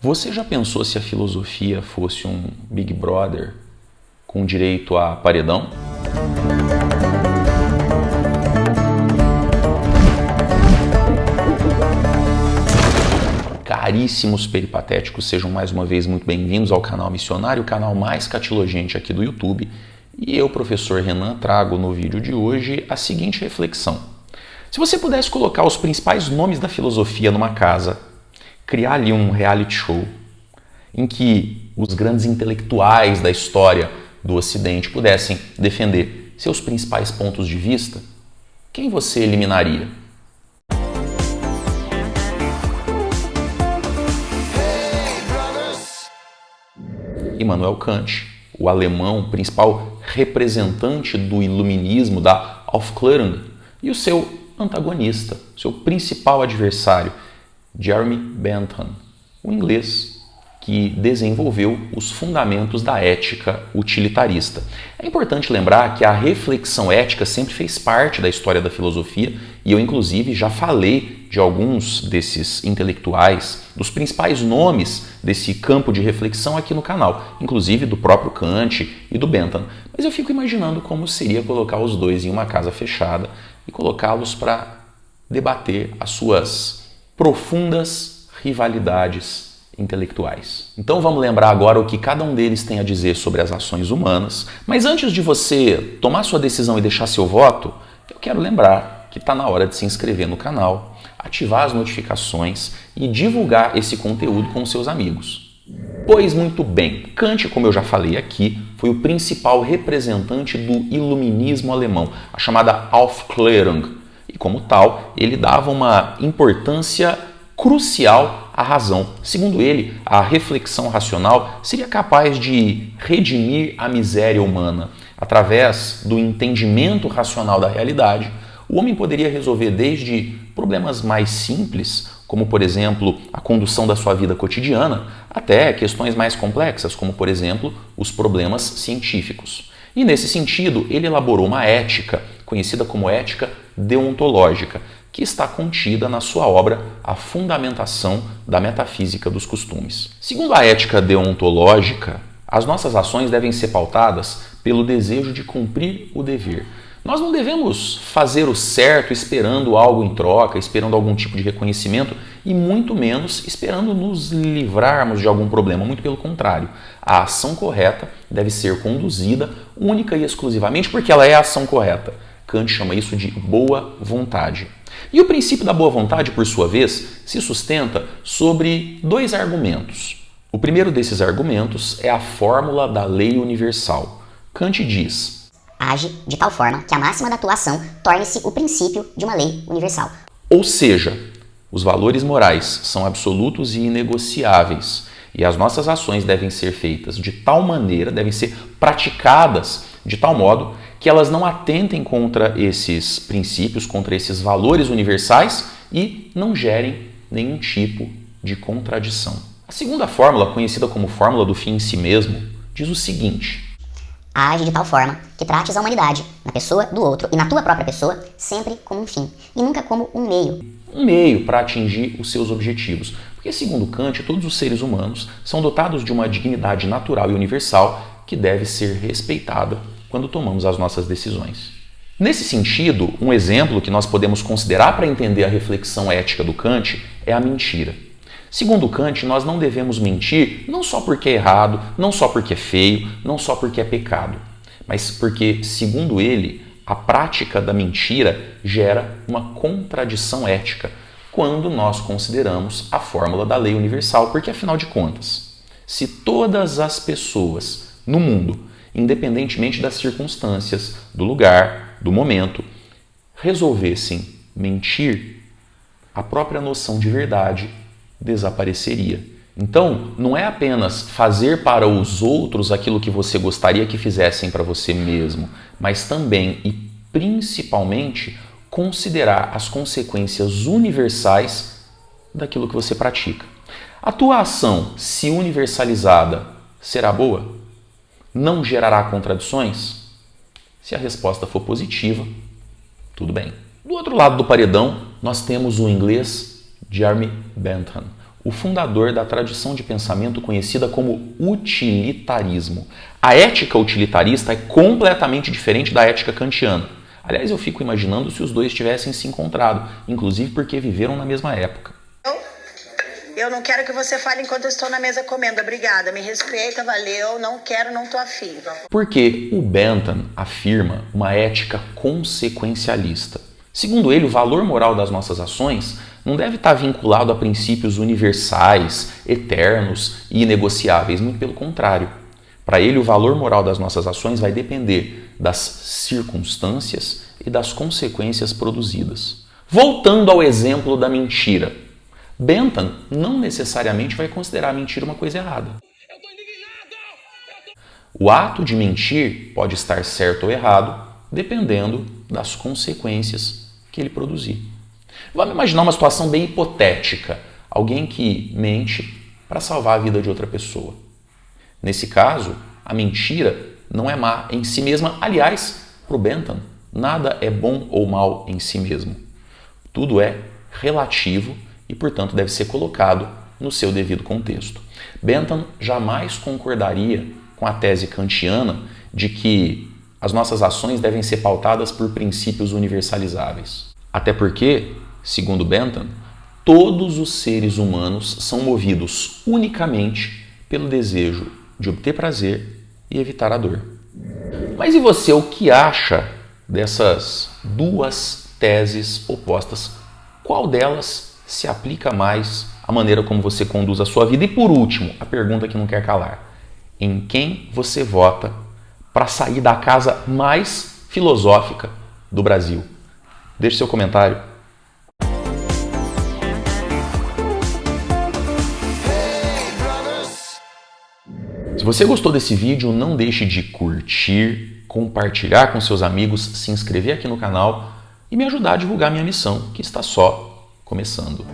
Você já pensou se a filosofia fosse um Big Brother com direito a paredão? Caríssimos peripatéticos, sejam mais uma vez muito bem-vindos ao canal Missionário, o canal mais catilogente aqui do YouTube. E eu, professor Renan, trago no vídeo de hoje a seguinte reflexão. Se você pudesse colocar os principais nomes da filosofia numa casa, criar ali um reality show em que os grandes intelectuais da história do Ocidente pudessem defender seus principais pontos de vista, quem você eliminaria? Immanuel Kant, o alemão, principal representante do iluminismo, da Aufklärung, e o seu antagonista, seu principal adversário, Jeremy Bentham, o inglês que desenvolveu os fundamentos da ética utilitarista. É importante lembrar que a reflexão ética sempre fez parte da história da filosofia e eu, inclusive, já falei de alguns desses intelectuais, dos principais nomes desse campo de reflexão aqui no canal, inclusive do próprio Kant e do Bentham. Mas eu fico imaginando como seria colocar os dois em uma casa fechada e colocá-los para debater as suas profundas rivalidades intelectuais. Então vamos lembrar agora o que cada um deles tem a dizer sobre as ações humanas, mas antes de você tomar sua decisão e deixar seu voto, eu quero lembrar que está na hora de se inscrever no canal, ativar as notificações e divulgar esse conteúdo com seus amigos. Pois muito bem, Kant, como eu já falei aqui, foi o principal representante do iluminismo alemão, a chamada Aufklärung, e como tal, ele dava uma importância crucial à razão. Segundo ele, a reflexão racional seria capaz de redimir a miséria humana. Através do entendimento racional da realidade, o homem poderia resolver desde problemas mais simples, como por exemplo a condução da sua vida cotidiana, até questões mais complexas, como por exemplo os problemas científicos. E nesse sentido, ele elaborou uma ética, conhecida como ética deontológica, que está contida na sua obra A Fundamentação da Metafísica dos Costumes. Segundo a ética deontológica, as nossas ações devem ser pautadas pelo desejo de cumprir o dever. Nós não devemos fazer o certo esperando algo em troca, esperando algum tipo de reconhecimento e muito menos esperando nos livrarmos de algum problema. Muito pelo contrário, a ação correta deve ser conduzida única e exclusivamente porque ela é a ação correta. Kant chama isso de boa vontade. E o princípio da boa vontade, por sua vez, se sustenta sobre dois argumentos. O primeiro desses argumentos é a fórmula da lei universal. Kant diz: age de tal forma que a máxima da tua ação torne-se o princípio de uma lei universal. Ou seja, os valores morais são absolutos e inegociáveis, e as nossas ações devem ser feitas de tal maneira, devem ser praticadas de tal modo que elas não atentem contra esses princípios, contra esses valores universais e não gerem nenhum tipo de contradição. A segunda fórmula, conhecida como fórmula do fim em si mesmo, diz o seguinte: age de tal forma que trates a humanidade, na pessoa do outro e na tua própria pessoa, sempre como um fim e nunca como um meio. Um meio para atingir os seus objetivos. Porque, segundo Kant, todos os seres humanos são dotados de uma dignidade natural e universal que deve ser respeitada quando tomamos as nossas decisões. Nesse sentido, um exemplo que nós podemos considerar para entender a reflexão ética do Kant é a mentira. Segundo Kant, nós não devemos mentir não só porque é errado, não só porque é feio, não só porque é pecado, mas porque, segundo ele, a prática da mentira gera uma contradição ética quando nós consideramos a fórmula da lei universal, porque afinal de contas, se todas as pessoas no mundo, independentemente das circunstâncias, do lugar, do momento, resolvessem mentir, a própria noção de verdade desapareceria. Então, não é apenas fazer para os outros aquilo que você gostaria que fizessem para você mesmo, mas também e principalmente considerar as consequências universais daquilo que você pratica. A tua ação, se universalizada, será boa? Não gerará contradições? Se a resposta for positiva, tudo bem. Do outro lado do paredão, nós temos o inglês Jeremy Bentham, o fundador da tradição de pensamento conhecida como utilitarismo. A ética utilitarista é completamente diferente da ética kantiana. Aliás, eu fico imaginando se os dois tivessem se encontrado, inclusive porque viveram na mesma época. Eu não quero que você fale enquanto eu estou na mesa comendo. Obrigada, me respeita, valeu, não quero, não tô afim. Porque o Bentham afirma uma ética consequencialista. Segundo ele, o valor moral das nossas ações não deve estar vinculado a princípios universais, eternos e inegociáveis, muito pelo contrário. Para ele, o valor moral das nossas ações vai depender das circunstâncias e das consequências produzidas. Voltando ao exemplo da mentira, Bentham não necessariamente vai considerar a mentira uma coisa errada. O ato de mentir pode estar certo ou errado, dependendo das consequências que ele produzir. Vamos imaginar uma situação bem hipotética. Alguém que mente para salvar a vida de outra pessoa. Nesse caso, a mentira não é má em si mesma. Aliás, para o Bentham, nada é bom ou mal em si mesmo. Tudo é relativo e, portanto, deve ser colocado no seu devido contexto. Bentham jamais concordaria com a tese kantiana de que as nossas ações devem ser pautadas por princípios universalizáveis. Até porque, segundo Bentham, todos os seres humanos são movidos unicamente pelo desejo de obter prazer e evitar a dor. Mas e você, o que acha dessas duas teses opostas? Qual delas se aplica mais à maneira como você conduz a sua vida? E por último, a pergunta que não quer calar: em quem você vota para sair da casa mais filosófica do Brasil? Deixe seu comentário. Se você gostou desse vídeo, não deixe de curtir, compartilhar com seus amigos, se inscrever aqui no canal e me ajudar a divulgar minha missão, que está só começando.